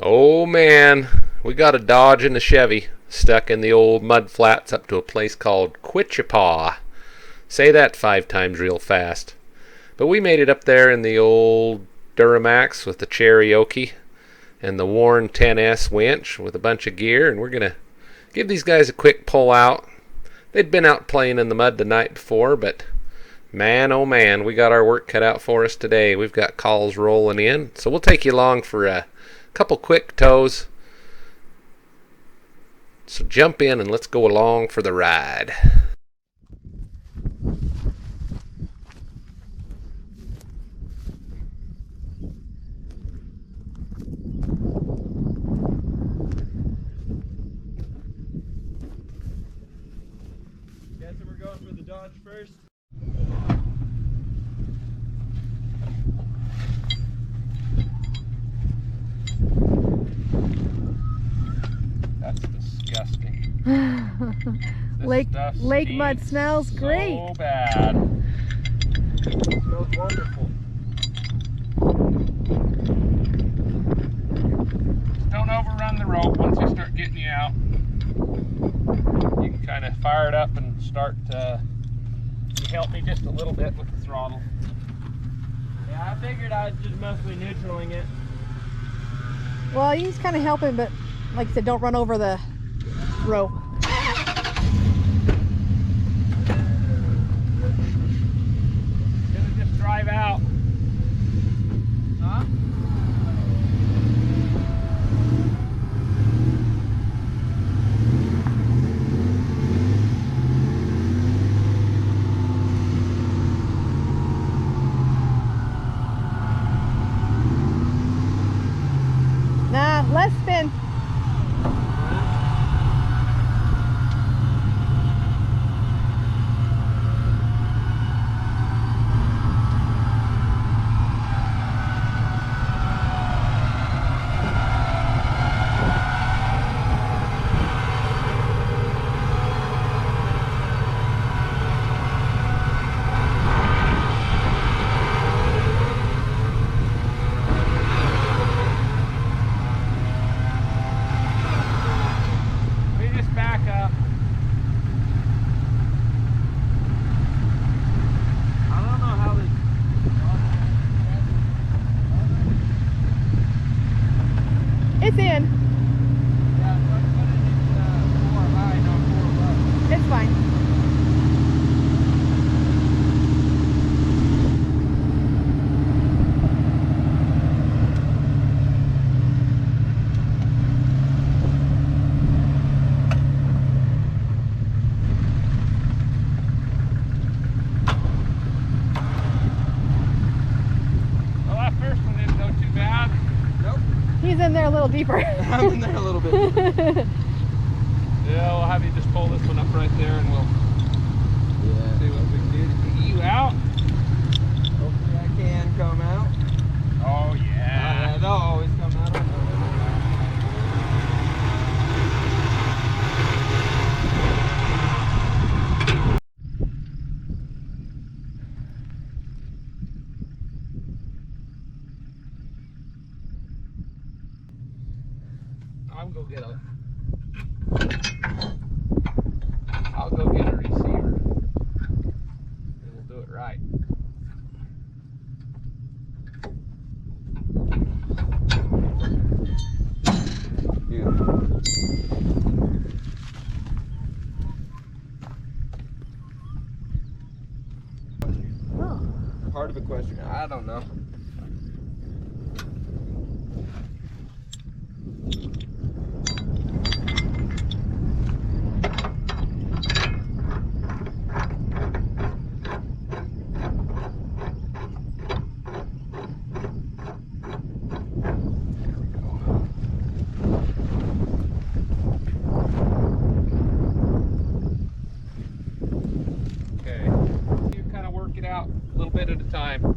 Oh man, we got a Dodge and a Chevy stuck in the old mud flats up to a place called Quichipaw. Say that 5 times real fast. But we made it up there in the old Duramax with the Cherokee and the worn 10S winch with a bunch of gear, and we're going to give these guys a quick pull out. They'd been out playing in the mud the night before, but man, oh man, we got our work cut out for us today. We've got calls rolling in, so we'll take you along for a couple quick tows. So jump in and let's go along for the ride. Guessing we're going for the Dodge first. That's disgusting. Lake mud smells great. So bad. It smells wonderful. Don't overrun the rope once they start getting you out. You can kind of fire it up and start. You help me just a little bit with the throttle. Yeah, I figured I was just mostly neutraling it. Well, you just kind of help him, but like I said, don't run over the rope. Gonna just drive out. Huh? Nah, less spin. It's in. Yeah, so I put it in 4 high, not 4 low. It's fine. Well, that first one didn't go too bad. Nope. He's in there a little deeper. I'm in there a little bit. Yeah, we'll have you just pull this one up right there and we'll see what we can do to get you out. Hopefully I can come out. Oh yeah. They'll always come out. I'll go get a receiver. And we'll do it right. Part of a question. I don't know. Okay. You kind of work it out a little bit at a time.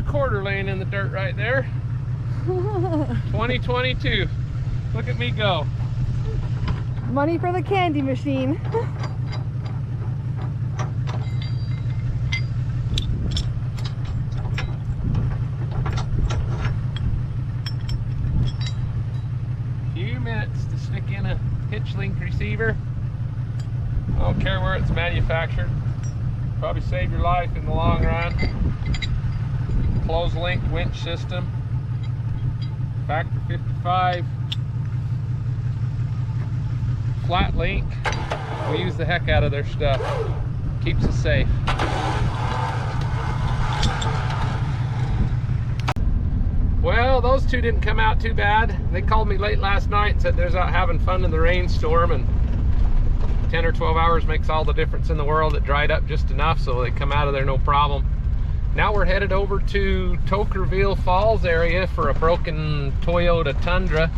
1/4 lane in the dirt right there. 2022. Look at me go. Money for the candy machine. Few minutes to stick in a hitch link receiver. I don't care where it's manufactured. Probably save your life in the long run. Closed link winch system. Factor 55. Flat link. We use the heck out of their stuff. Keeps us safe. Well, those two didn't come out too bad. They called me late last night and said they're out having fun in the rainstorm, and 10 or 12 hours makes all the difference in the world. It dried up just enough so they come out of there no problem. Now we're headed over to Tocqueville Falls area for a broken Toyota Tundra.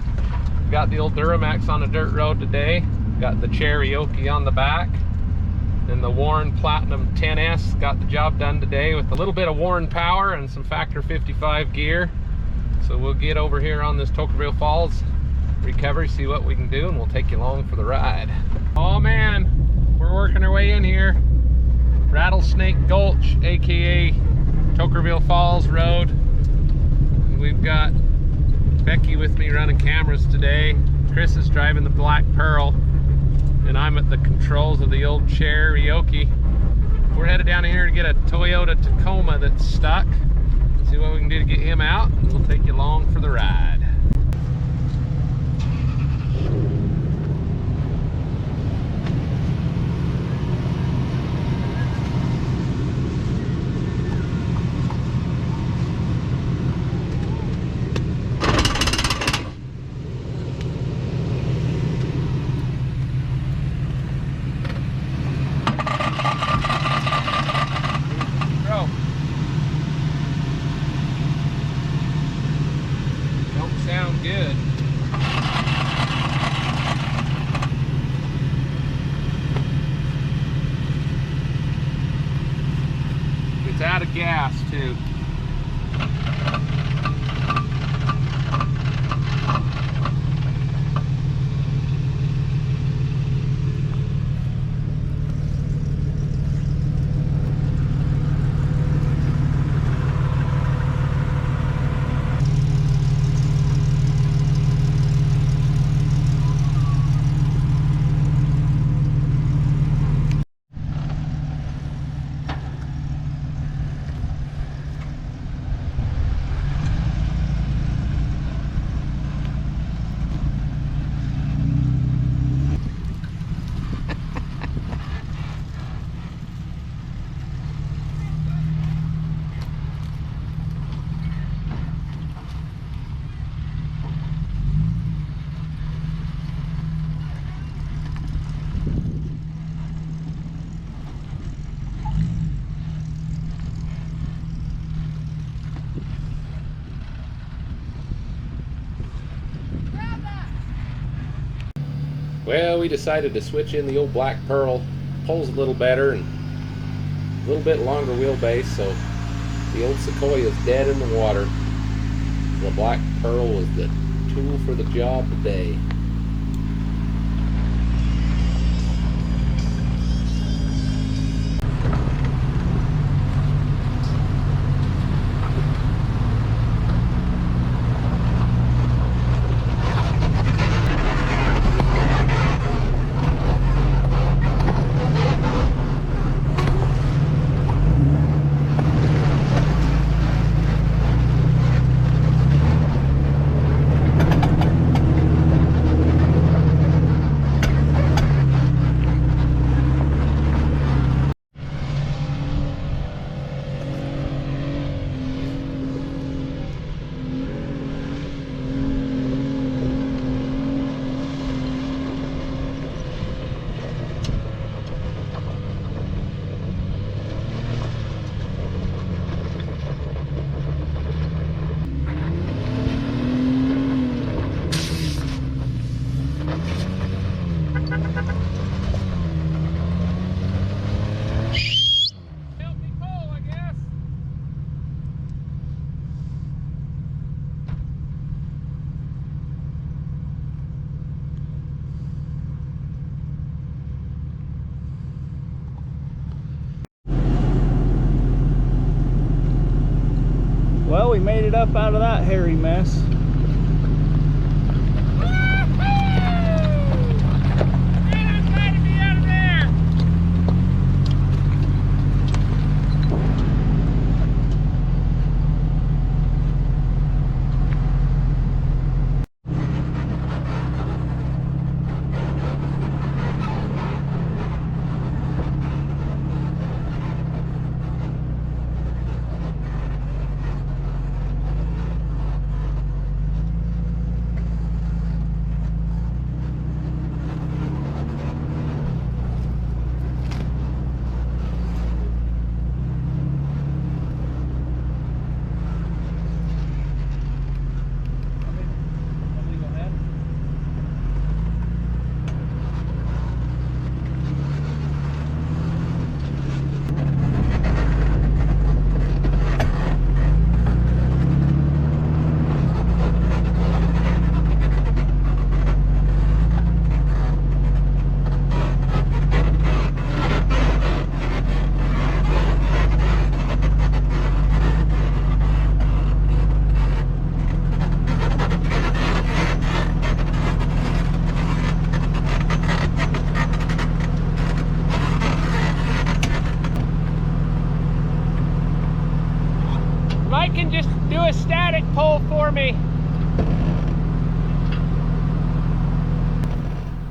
Got the old Duramax on a dirt road today. Got the Cherokee on the back. And the Warren Platinum 10S got the job done today with a little bit of Warren power and some Factor 55 gear. So we'll get over here on this Tocqueville Falls recovery, see what we can do, and we'll take you along for the ride. Oh man, we're working our way in here. Rattlesnake Gulch, aka Tocqueville Falls Road. And we've got Becky with me running cameras today. Chris is driving the Black Pearl, and I'm at the controls of the old Cherokee. We're headed down here to get a Toyota Tacoma that's stuck. See what we can do to get him out, and we'll take you along for the ride. Sound good. It's out of gas too. Well, we decided to switch in the old Black Pearl. Pulls a little better and a little bit longer wheelbase, so the old Sequoia is dead in the water. The Black Pearl was the tool for the job today. Well, we made it up out of that hairy mess. Mike can just do a static pull for me.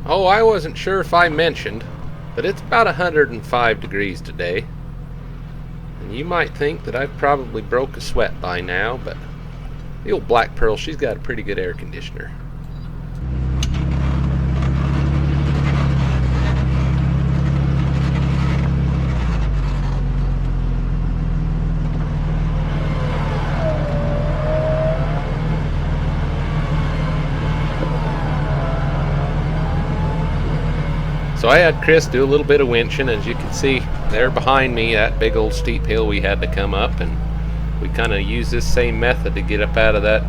Oh, I wasn't sure if I mentioned, but it's about 105 degrees today. And you might think that I've probably broke a sweat by now, but the old Black Pearl, she's got a pretty good air conditioner. So I had Chris do a little bit of winching. As you can see there behind me, that big old steep hill we had to come up, and we kind of use this same method to get up out of that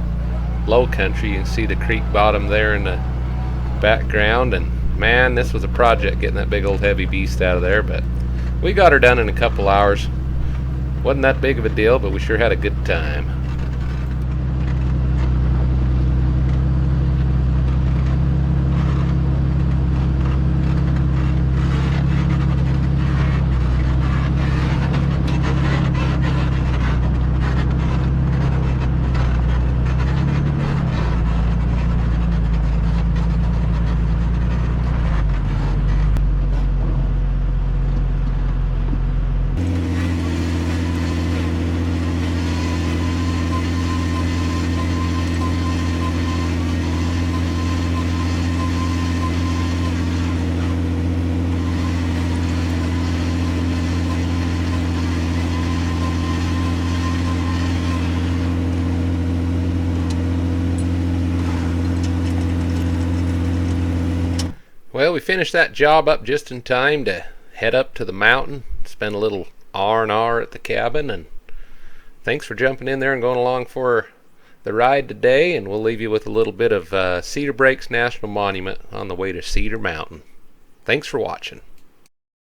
low country. You can see the creek bottom there in the background, and man, this was a project getting that big old heavy beast out of there, but we got her done in a couple hours. Wasn't that big of a deal, but we sure had a good time. Well, we finished that job up just in time to head up to the mountain, spend a little R&R at the cabin, and thanks for jumping in there and going along for the ride today, and we'll leave you with a little bit of Cedar Breaks National Monument on the way to Cedar Mountain. Thanks for watching.